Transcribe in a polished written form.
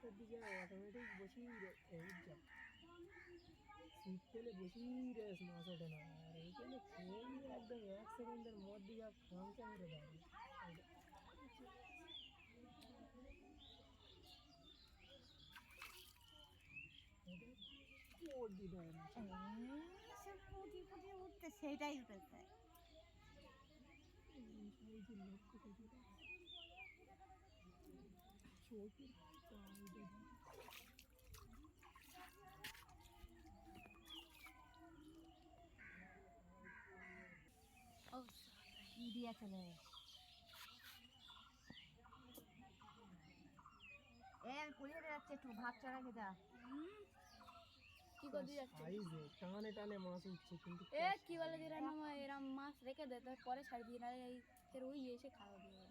নিচের দিকে অটোমেটিক বসি উঠছে, ছিপ ফেলে বসি রেস মাছ ওঠে না। আর এইখানে খেয়ে নিয়ে একদম 1 সেকেন্ডের মধ্যে যা খামচা মেরে দেয়। সে পুঁটি পুঁটি উঠতে সেইটাই উঠেছে। ও দিয়া চলে পুড়িয়ে যাচ্ছে, একটু ভাত চড়া খেতে। কি করে দিয়ে যাচ্ছে? টানে টানে মাছ উঠছে, কিন্তু কি বলে যে এরম মাছ রেখে দে, তারপরে ছাড় দিয়ে, না ফের ওই এসে খাওয়া দিয়ে।